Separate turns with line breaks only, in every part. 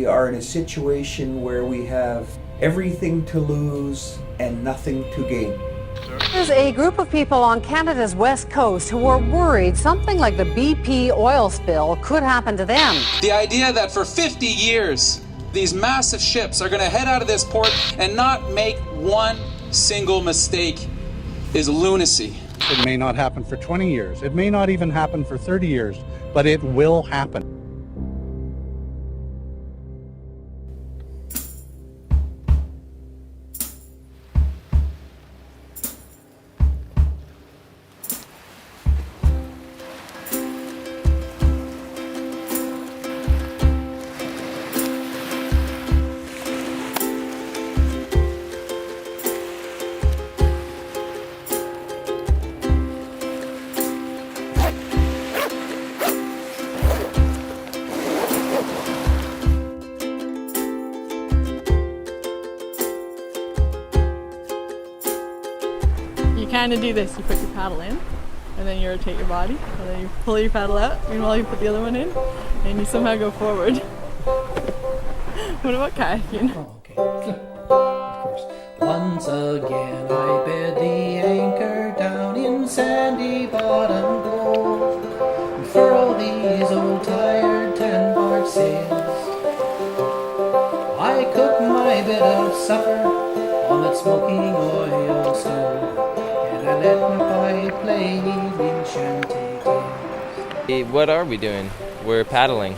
are in a situation where we have everything to lose and nothing to gain.
There's a group of people on Canada's west coast who are worried something like the BP oil spill could happen to them.
The idea that for 50 years, these massive ships are going to head out of this port and not make one single mistake is lunacy.
It may not happen for 20 years. It may not even happen for 30 years, but it will happen.
You kind of do this, you put your paddle in, and then you rotate your body, and then you pull your paddle out, meanwhile you put the other one in, and you somehow go forward. What about kayaking?
Oh, okay. Of course. Once again I bid the anchor down in sandy bottom grove, and furl these old tired 10-bark sails. I cook my bit of supper on that smoking oil stove, and I let my pipe play evening shanty tales.
What are we doing? We're paddling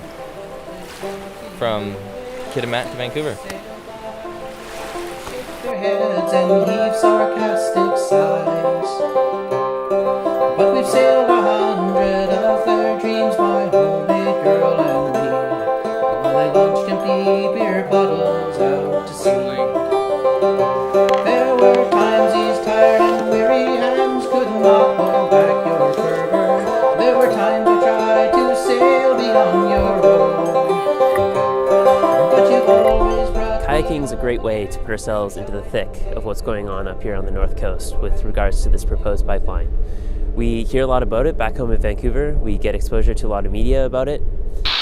from Kitimat to Vancouver.
Their heads and heave sarcastic sighs, but we've sailed 100 of their dreams, my homemade girl and me, while they launched empty beer bottles out to sea. There were times these tired and weary hands could not hold back your fervor. There were times you tried to sail beyond your own, but you've always brought.
Kayaking is a great way to put ourselves into the thick of what's going on up here on the North Coast with regards to this proposed pipeline. We hear a lot about it back home in Vancouver. We get exposure to a lot of media about it.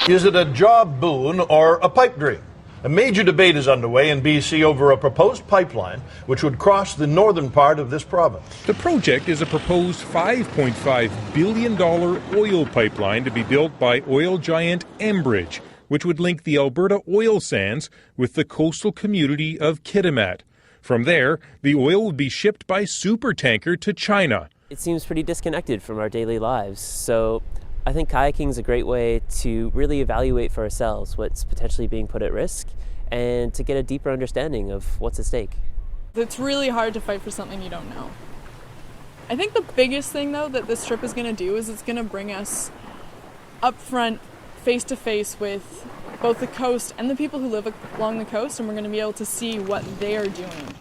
Is it a job boon or a pipe dream? A major debate is underway in BC over a proposed pipeline which would cross the northern part of this province.
The project is a proposed $5.5 billion oil pipeline to be built by oil giant Enbridge, which would link the Alberta oil sands with the coastal community of Kitimat. From there, the oil would be shipped by supertanker to China.
It seems pretty disconnected from our daily lives, so I think kayaking is a great way to really evaluate for ourselves what's potentially being put at risk and to get a deeper understanding of what's at stake.
It's really hard to fight for something you don't know. I think the biggest thing, though, that this trip is going to do is it's going to bring us up front, face to face with both the coast and the people who live along the coast, and we're going to be able to see what they are doing.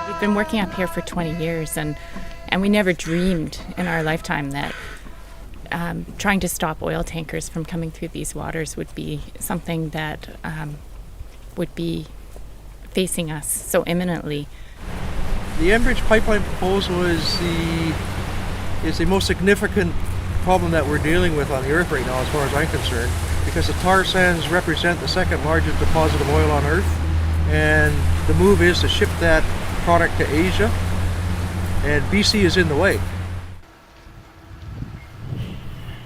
We've been working up here for 20 years, and we never dreamed in our lifetime that trying to stop oil tankers from coming through these waters would be something that would be facing us so imminently.
The Enbridge pipeline proposal is the most significant problem that we're dealing with on the earth right now, as far as I'm concerned, because the tar sands represent the second largest deposit of oil on earth, and the move is to ship that product to Asia, and BC is in the way.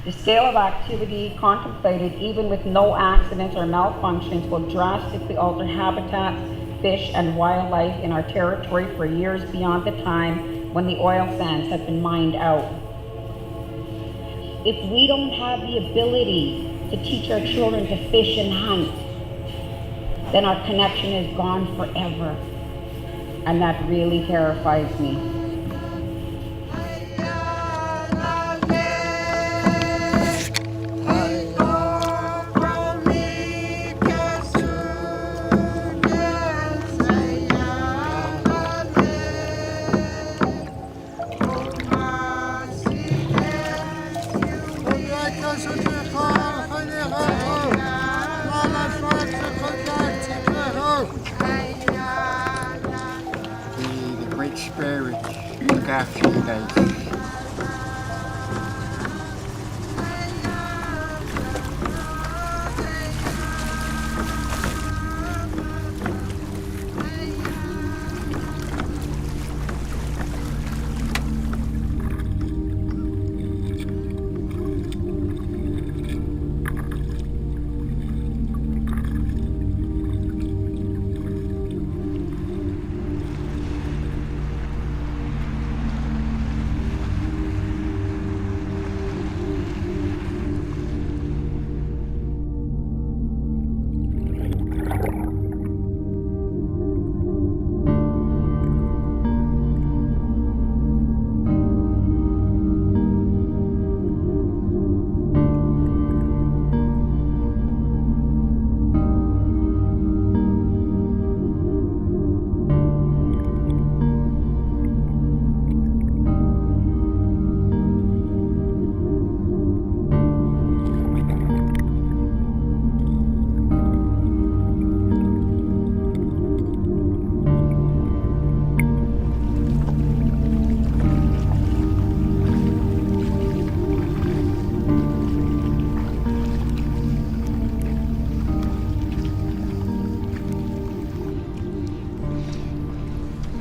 The scale of activity contemplated, even with no accidents or malfunctions, will drastically alter habitats, fish and wildlife in our territory for years beyond the time when the oil sands have been mined out. If we don't have the ability to teach our children to fish and hunt, then our connection is gone forever. And that really terrifies me.
after the date.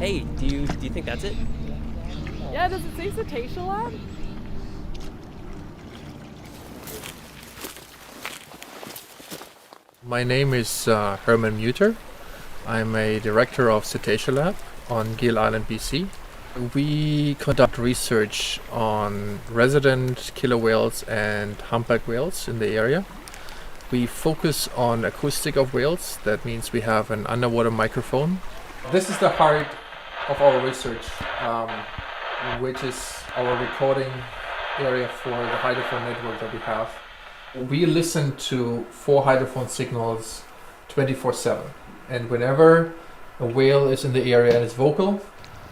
Hey, do you think that's it?
Yeah, does it say Cetacea Lab?
My name is Herman Muter. I'm a director of Cetacea Lab on Gill Island, BC. We conduct research on resident killer whales and humpback whales in the area. We focus on acoustic of whales. That means we have an underwater microphone. This is the heart of our research, which is our recording area for the hydrophone network that we have. We listen to 4 hydrophone signals 24/7, and whenever a whale is in the area and is vocal,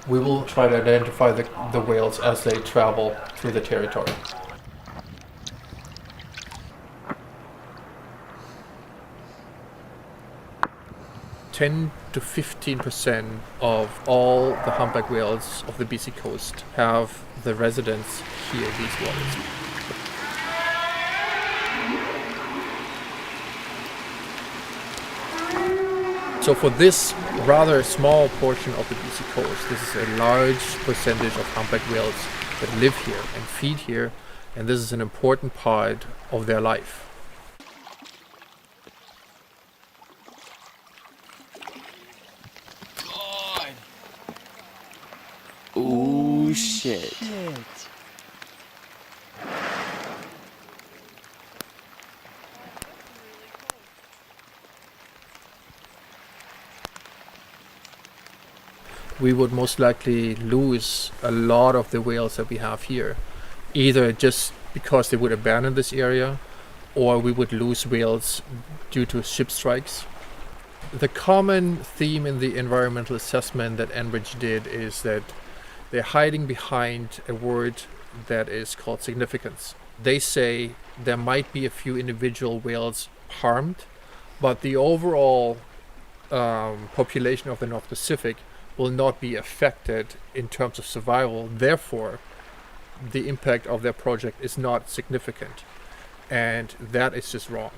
we will try to identify the whales as they travel through the territory. To 15% of all the humpback whales of the BC coast have the residents hear these waters. So for this rather small portion of the BC coast, this is a large percentage of humpback whales that live here and feed here, and this is an important part of their life.
Oh shit.
We would most likely lose a lot of the whales that we have here, either just because they would abandon this area, or we would lose whales due to ship strikes. The common theme in the environmental assessment that Enbridge did is that they're hiding behind a word that is called significance. They say there might be a few individual whales harmed, but the overall population of the North Pacific will not be affected in terms of survival. Therefore, the impact of their project is not significant, and that is just wrong.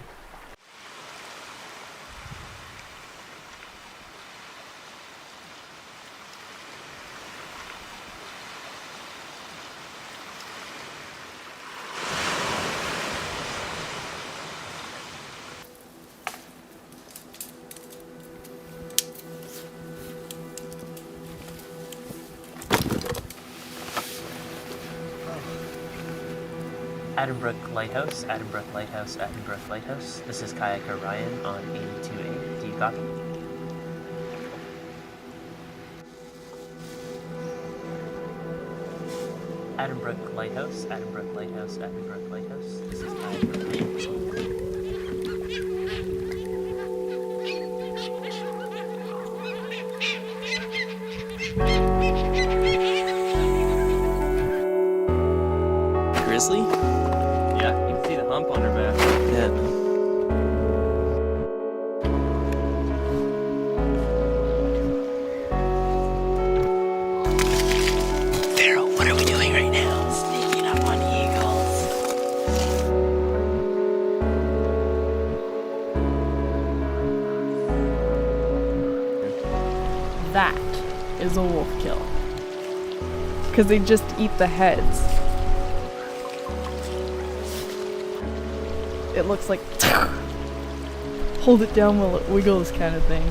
Addenbrooke Lighthouse, Addenbrooke Lighthouse, Addenbrooke Lighthouse. This is kayaker Ryan on 82A. Do you copy? Addenbrooke Lighthouse, Addenbrooke Lighthouse, Addenbrooke Lighthouse. This is kayaker Ryan. Grizzly? Yeah, you can see the hump on her back. Yeah.
Faroe.
that is a wolf kill. Because they just eat the heads. It looks like hold it down while it wiggles kind of thing.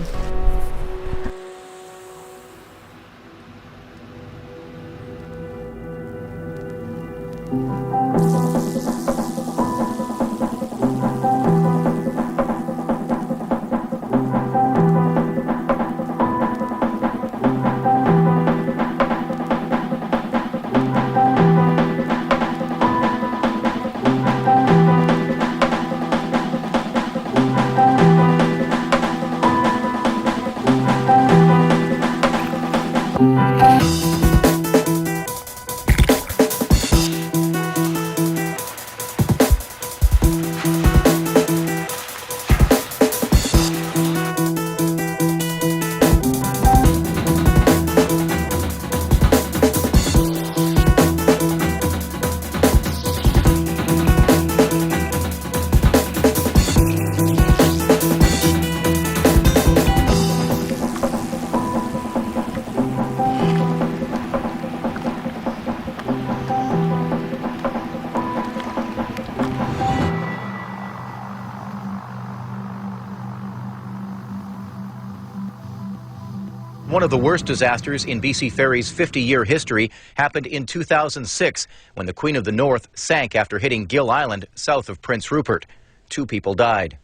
One of the worst disasters in BC Ferry's 50-year history happened in 2006 when the Queen of the North sank after hitting Gill Island south of Prince Rupert. 2 people died.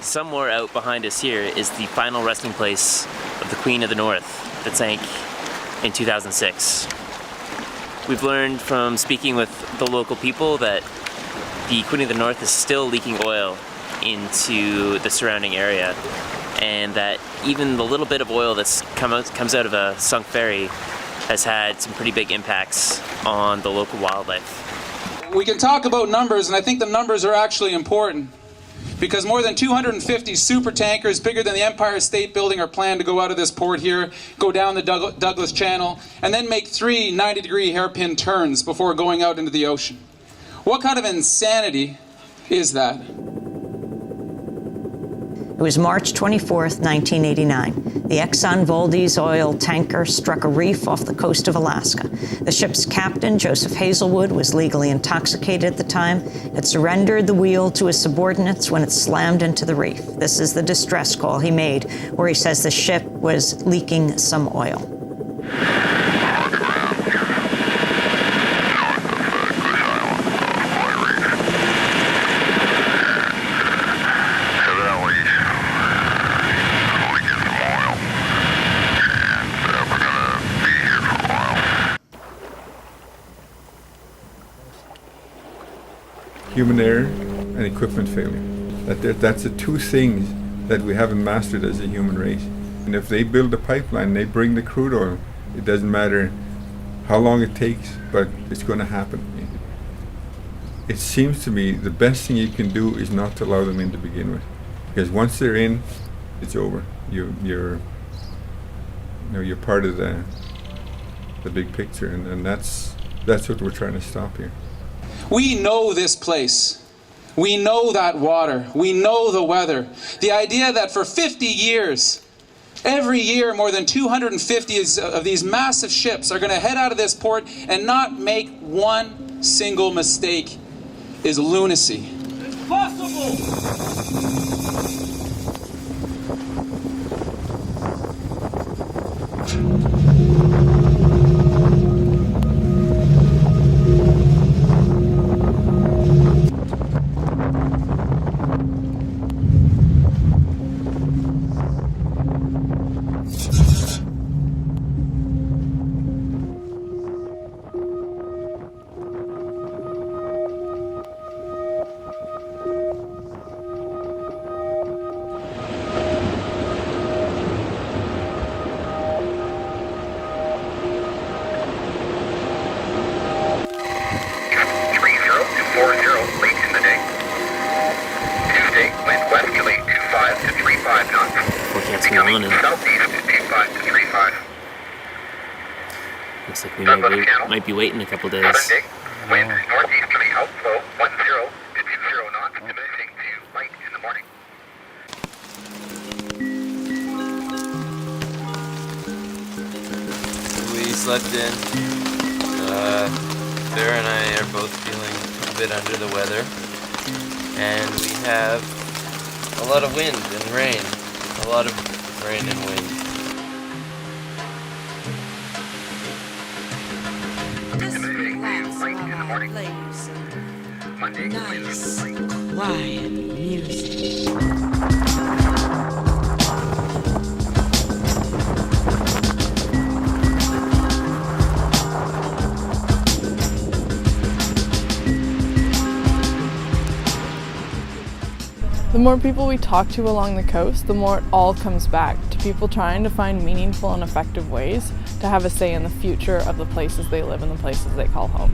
Somewhere out behind us here is the final resting place of the Queen of the North that sank in 2006. We've learned from speaking with the local people that the Queen of the North is still leaking oil into the surrounding area, and that even the little bit of oil that's comes out of a sunk ferry has had some pretty big impacts on the local wildlife.
We can talk about numbers, and I think the numbers are actually important, because more than 250 super tankers bigger than the Empire State Building are planned to go out of this port here, go down the Douglas Channel, and then make 3 90-degree hairpin turns before going out into the ocean. What kind of insanity is that?
It was March 24th, 1989. The Exxon Valdez oil tanker struck a reef off the coast of Alaska. The ship's captain, Joseph Hazelwood, was legally intoxicated at the time. It surrendered the wheel to his subordinates when it slammed into the reef. This is the distress call he made, where he says the ship was leaking some oil.
Human error and equipment failure. That's the 2 things that we haven't mastered as a human race. And if they build a pipeline, they bring the crude oil, it doesn't matter how long it takes, but it's going to happen. It seems to me the best thing you can do is not to allow them in to begin with. Because once they're in, it's over. You're part of the big picture, and that's what we're trying to stop here.
We know this place. We know that water. We know the weather. The idea that for 50 years, every year more than 250 of these massive ships are going to head out of this port and not make one single mistake is lunacy.
It's possible!
Looks like we might be waiting a couple days.
Wind northeasterly, outflow 10 to 20 knots, diminishing to light in the morning.
slept in. Farah and I are both feeling a bit under the weather. And we have a lot of wind and rain. A lot of rain and wind.
Just relax while I play you some nice, quiet music.
The more people we talk to along the coast, the more it all comes back to people trying to find meaningful and effective ways to have a say in the future of the places they live and the places they call home.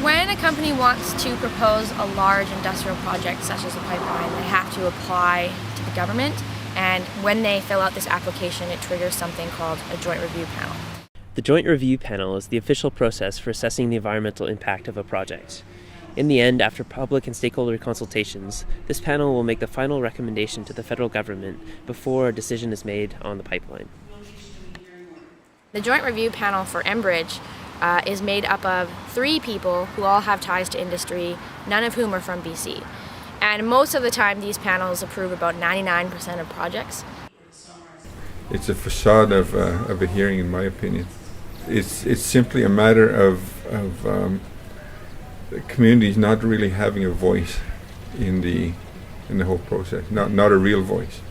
When a company wants to propose a large industrial project such as a pipeline, they have to apply to the government, and when they fill out this application, it triggers something called a joint review panel.
The Joint Review Panel is the official process for assessing the environmental impact of a project. In the end, after public and stakeholder consultations, this panel will make the final recommendation to the federal government before a decision is made on the pipeline.
The Joint Review Panel for Enbridge is made up of 3 people who all have ties to industry, none of whom are from BC. And most of the time, these panels approve about 99% of projects.
It's a facade of a hearing, in my opinion. It's simply a matter of communities not really having a voice in the whole process, not a real voice.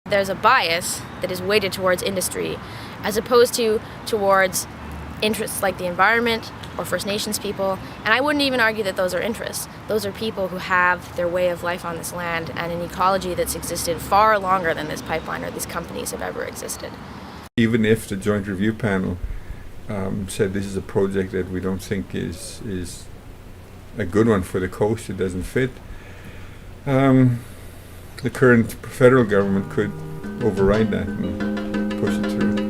There's a bias that is weighted towards industry as opposed to towards interests like the environment or First Nations people, and I wouldn't even argue that those are interests. Those are people who have their way of life on this land and an ecology that's existed far longer than this pipeline or these companies have ever existed.
Even if the Joint Review Panel said this is a project that we don't think is a good one for the coast, it doesn't fit, the current federal government could override that and push it through.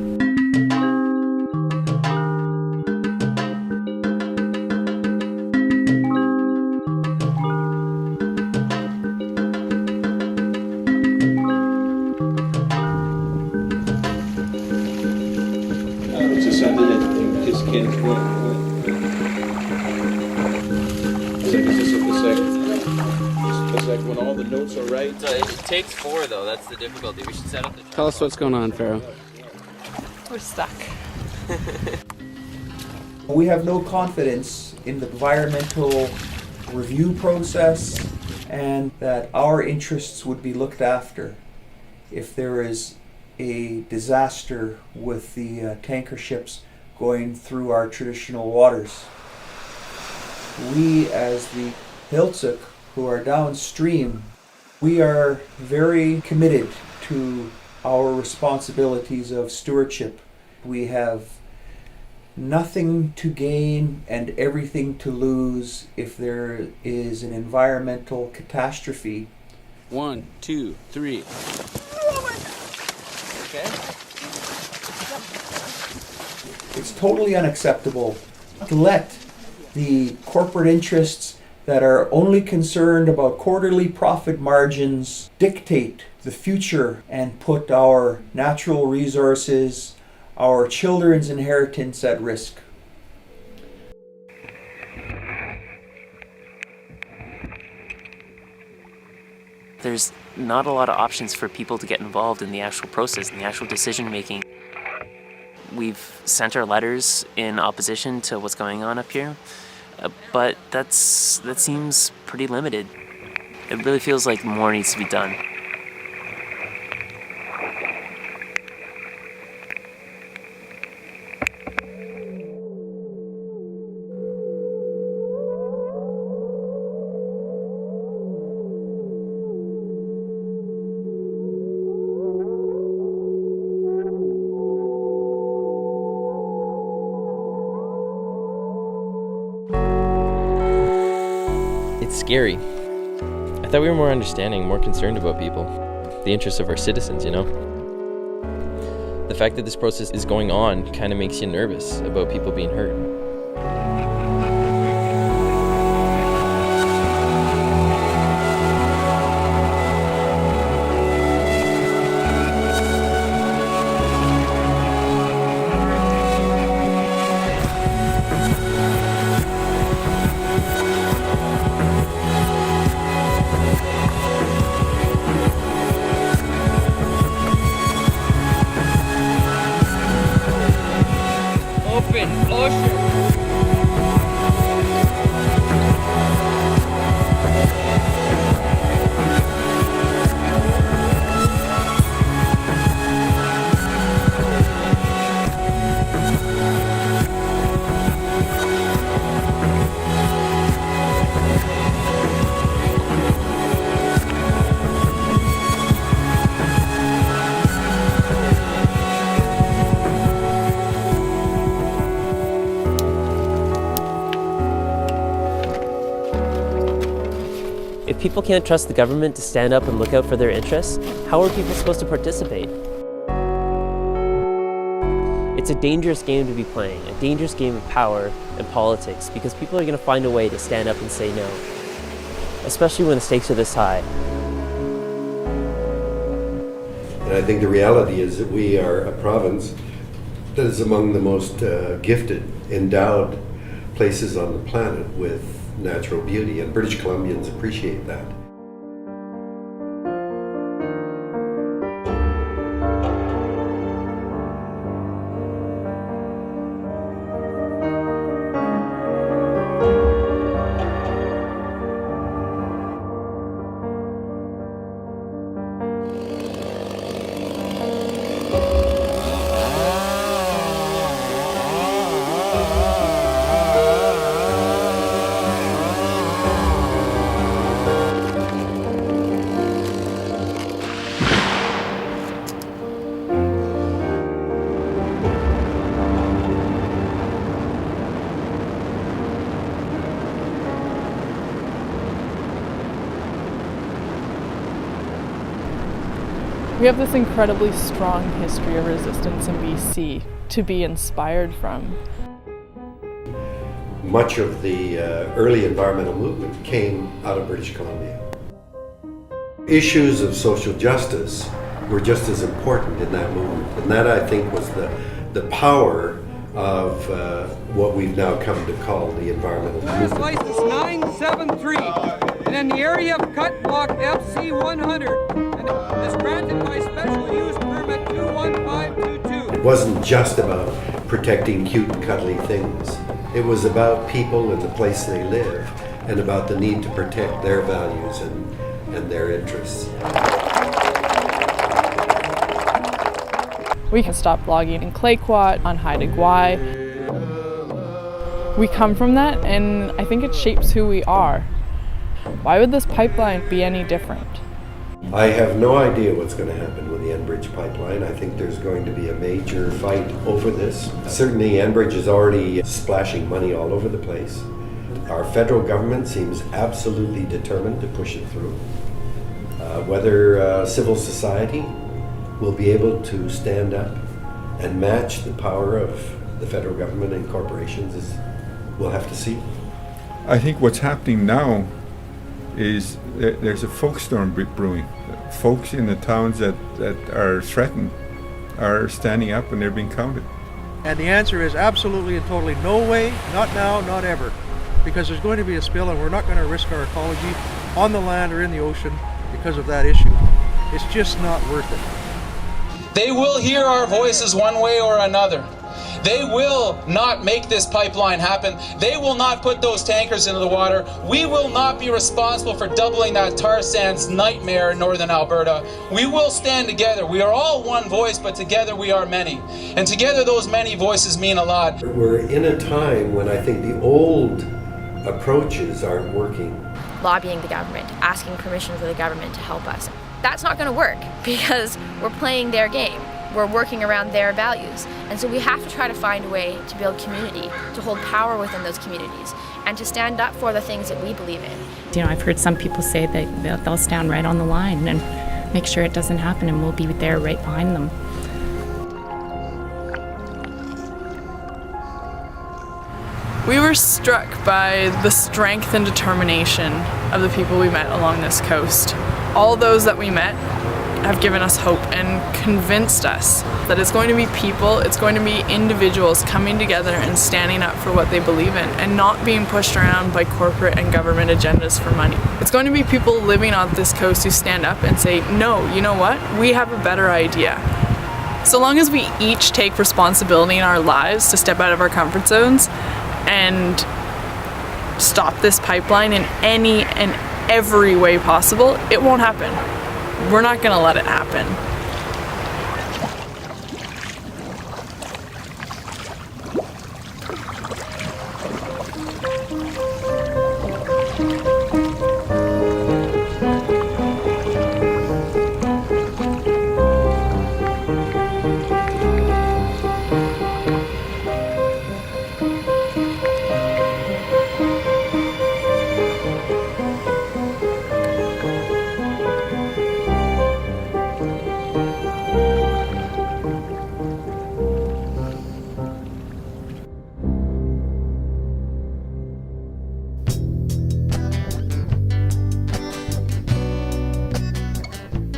It's just something that just can't explain. It's like when all the notes are right.
So it takes 4 though, that's the difficulty. We should set up the tripod.
Tell us what's going on, Faroe.
We're stuck.
We have no confidence in the environmental review process and that our interests would be looked after if there is a disaster with the tanker ships going through our traditional waters. We, as the Hiltsuk, who are downstream, we are very committed to our responsibilities of stewardship. We have nothing to gain and everything to lose if there is an environmental catastrophe.
1, 2, 3.
Okay.
It's totally unacceptable to let the corporate interests that are only concerned about quarterly profit margins dictate the future and put our natural resources, our children's inheritance at risk.
There's not a lot of options for people to get involved in the actual process, in the actual decision making. We've sent our letters in opposition to what's going on up here, but that seems pretty limited. It really feels like more needs to be done.
It's scary. I thought we were more understanding, more concerned about people, the interests of our citizens, you know? The fact that this process is going on kind of makes you nervous about people being hurt.
open ocean.
If people can't trust the government to stand up and look out for their interests, how are people supposed to participate? It's a dangerous game to be playing, a dangerous game of power and politics, because people are going to find a way to stand up and say no, especially when the stakes are this high.
And I think the reality is that we are a province that is among the most gifted, endowed places on the planet with natural beauty, and British Columbians appreciate that.
We have this incredibly strong history of resistance in BC to be inspired from.
Much of the early environmental movement came out of British Columbia. Issues of social justice were just as important in that movement, and that, I think, was the power of what we've now come to call the environmental movement.
License 973, and in the area of cut block FC 100, and is granted by special use permit 21522.
It wasn't just about protecting cute and cuddly things. It was about people and the place they live, and about the need to protect their values and their interests.
We can stop logging in Kayaked, on Haida Gwaii. We come from that, and I think it shapes who we are. Why would this pipeline be any different?
I have no idea what's going to happen with the Enbridge pipeline. I think there's going to be a major fight over this. Certainly Enbridge is already splashing money all over the place. Our federal government seems absolutely determined to push it through. Whether civil society will be able to stand up and match the power of the federal government and corporations we'll have to see.
I think what's happening now is there's a folk storm brewing. Folks in the towns that are threatened are standing up and they're being counted.
And the answer is absolutely and totally no way, not now, not ever. Because there's going to be a spill and we're not going to risk our ecology on the land or in the ocean because of that issue. It's just not worth it.
They will hear our voices one way or another. They will not make this pipeline happen. They will not put those tankers into the water. We will not be responsible for doubling that tar sands nightmare in northern Alberta. We will stand together. We are all one voice, but together we are many. And together those many voices mean a lot.
We're in a time when I think the old approaches aren't working.
Lobbying the government, asking permission for the government to help us. That's not going to work because we're playing their game. We're working around their values. And so we have to try to find a way to build community, to hold power within those communities, and to stand up for the things that we believe in.
You know, I've heard some people say that they'll stand right on the line and make sure it doesn't happen, and we'll be there right behind them.
We were struck by the strength and determination of the people we met along this coast. All those that we met have given us hope and convinced us that it's going to be people, it's going to be individuals coming together and standing up for what they believe in and not being pushed around by corporate and government agendas for money. It's going to be people living on this coast who stand up and say, no, you know what? We have a better idea. So long as we each take responsibility in our lives to step out of our comfort zones and stop this pipeline in any and every way possible, it won't happen. We're not going to let it happen.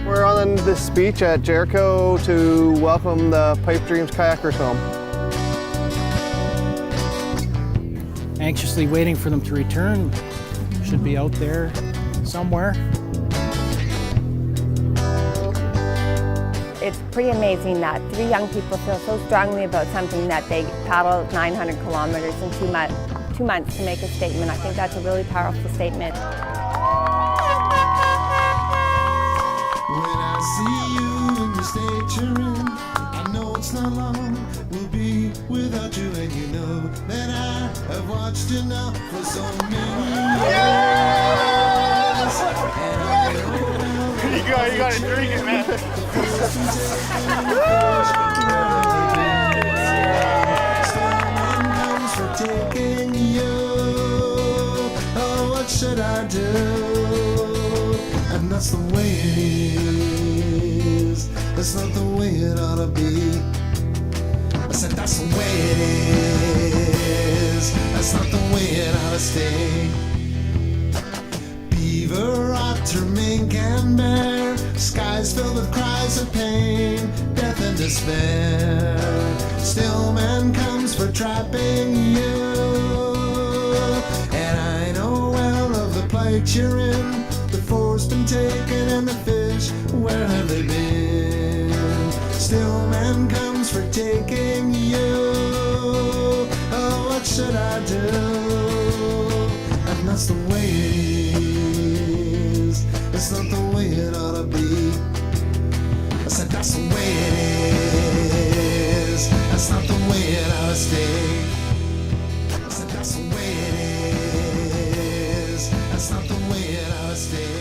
We're on this beach at Jericho to welcome the Pipedreams kayakers home.
Anxiously waiting for them to return. Should be out there somewhere.
It's pretty amazing that 3 young people feel so strongly about something that they paddled 900 kilometers in 2 months to make a statement. I think that's a really powerful statement.
When I see you in the state you're in, I know it's not long, we'll be without you, and you know that I have watched enough for so many years.
You gotta drink it, man.
For taking you, oh, what should I do? And that's the way it is. That's not the way it ought to be. I said that's the way it is. That's not the way it ought to stay. Beaver, otter, mink, and bear, skies filled with cries of pain, death and despair. Still man comes for trapping you, and I know well of the plight you're in. The force been taken and the fish, where have they been? Still man comes for taking you. Oh, what should I do? And that's the way it is. It's not the way it ought to be. I said that's the way it is. That's not the way it ought to stay. I said that's the way it is. That's not the way it ought to stay.